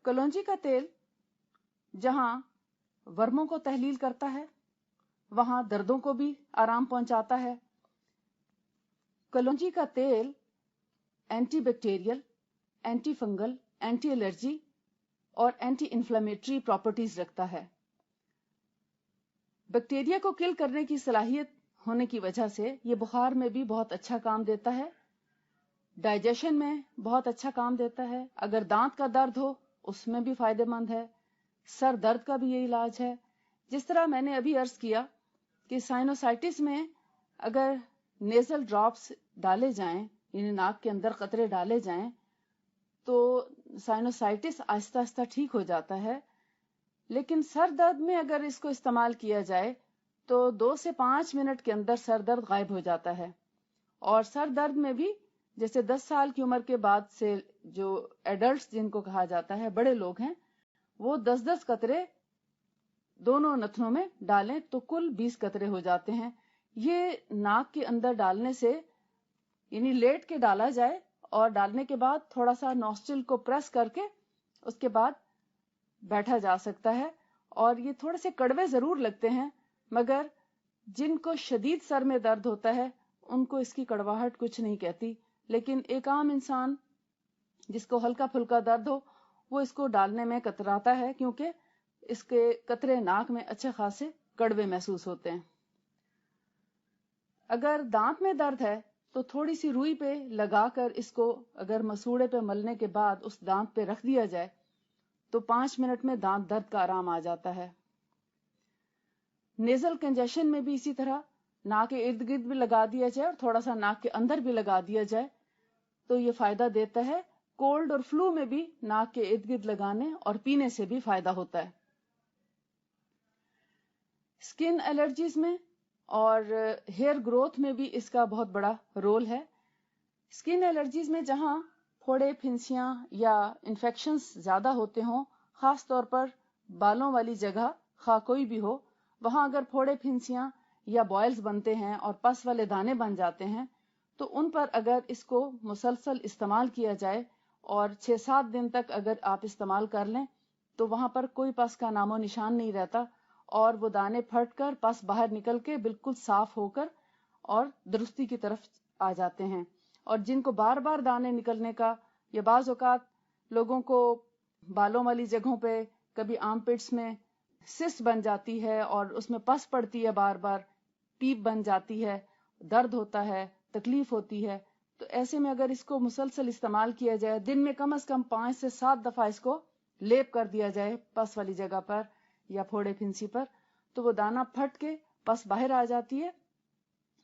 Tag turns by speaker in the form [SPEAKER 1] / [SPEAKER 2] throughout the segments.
[SPEAKER 1] کلونجی کا تیل جہاں ورموں کو تحلیل کرتا ہے وہاں دردوں کو بھی آرام پہنچاتا ہے. کلونجی کا تیل anti bacterial, anti fungal, anti allergy اور اینٹی انفلیمیٹری پراپرٹیز رکھتا ہے. بیکٹیریا کو کل کرنے کی صلاحیت ہونے کی وجہ سے یہ بخار میں بھی بہت اچھا کام دیتا ہے، ڈائجیشن میں بہت اچھا کام دیتا ہے، اگر دانت کا درد ہو اس میں بھی فائدہ مند ہے، سر درد کا بھی یہ علاج ہے. جس طرح میں نے ابھی عرض کیا کہ سائنوسائٹس میں اگر نیزل ڈراپس ڈالے جائیں یعنی ناک کے اندر قطرے ڈالے جائیں تو سائنوسائٹس آہستہ آہستہ ٹھیک ہو جاتا ہے. لیکن سر درد میں اگر اس کو استعمال کیا جائے تو 2 سے 5 منٹ کے اندر سر درد غائب ہو جاتا ہے. اور سر درد میں بھی جیسے 10 سال کی عمر کے بعد سے جو ایڈلٹس جن کو کہا جاتا ہے بڑے لوگ ہیں وہ 10-10 قطرے دونوں نتنوں میں ڈالیں تو کل 20 قطرے ہو جاتے ہیں. یہ ناک کے اندر ڈالنے سے یعنی لیٹ کے ڈالا جائے اور ڈالنے کے بعد تھوڑا سا نوسٹل کو پریس کر کے اس کے بعد بیٹھا جا سکتا ہے. اور یہ تھوڑے سے کڑوے ضرور لگتے ہیں مگر جن کو شدید سر میں درد ہوتا ہے ان کو اس کی کڑواہٹ کچھ نہیں کہتی. لیکن ایک عام انسان جس کو ہلکا پھلکا درد ہو وہ اس کو ڈالنے میں کتراتا ہے کیونکہ اس کے قطرے ناک میں اچھے خاصے کڑوے محسوس ہوتے ہیں. اگر دانت میں درد ہے تو تھوڑی سی روئی پہ لگا کر اس کو اگر مسوڑے پہ ملنے کے بعد اس دانت پہ رکھ دیا جائے تو 5 منٹ میں دانت درد کا آرام آ جاتا ہے. نیزل کنجیشن میں بھی اسی طرح ناک کے ارد گرد بھی لگا دیا جائے اور تھوڑا سا ناک کے اندر بھی لگا دیا جائے تو یہ فائدہ دیتا ہے. کولڈ اور فلو میں بھی ناک کے ارد گرد لگانے اور پینے سے بھی فائدہ ہوتا ہے. اسکن الرجیز میں اور ہیئر گروتھ میں بھی اس کا بہت بڑا رول ہے. اسکن الرجیز میں جہاں پھوڑے پھنسیاں یا انفیکشنز زیادہ ہوتے ہوں خاص طور پر بالوں والی جگہ خواہ کوئی بھی ہو وہاں اگر پھوڑے پھنسیاں یا بوائلز بنتے ہیں اور پس والے دانے بن جاتے ہیں تو ان پر اگر اس کو مسلسل استعمال کیا جائے اور 6-7 دن تک اگر آپ استعمال کر لیں تو وہاں پر کوئی پس کا نام و نشان نہیں رہتا اور وہ دانے پھٹ کر پس باہر نکل کے بالکل صاف ہو کر اور درستی کی طرف آ جاتے ہیں. اور جن کو بار بار دانے نکلنے کا یا بعض اوقات لوگوں کو بالوں والی جگہوں پہ کبھی آرم پٹس میں سسٹ بن جاتی ہے اور اس میں پس پڑتی ہے بار بار، پیپ بن جاتی ہے، درد ہوتا ہے، تکلیف ہوتی ہے، تو ایسے میں اگر اس کو مسلسل استعمال کیا جائے دن میں کم از کم 5 سے 7 دفعہ اس کو لیپ کر دیا جائے پس والی جگہ پر یا پھوڑے پھنسی پر تو وہ دانہ پھٹ کے پس باہر آ جاتی ہے.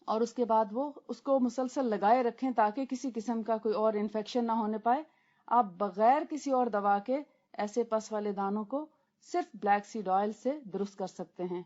[SPEAKER 1] اور اس کے بعد وہ اس کو مسلسل لگائے رکھیں تاکہ کسی قسم کا کوئی اور انفیکشن نہ ہونے پائے. آپ بغیر کسی اور دوا کے ایسے پس والے دانوں کو صرف بلیک سیڈ آئل سے درست کر سکتے ہیں.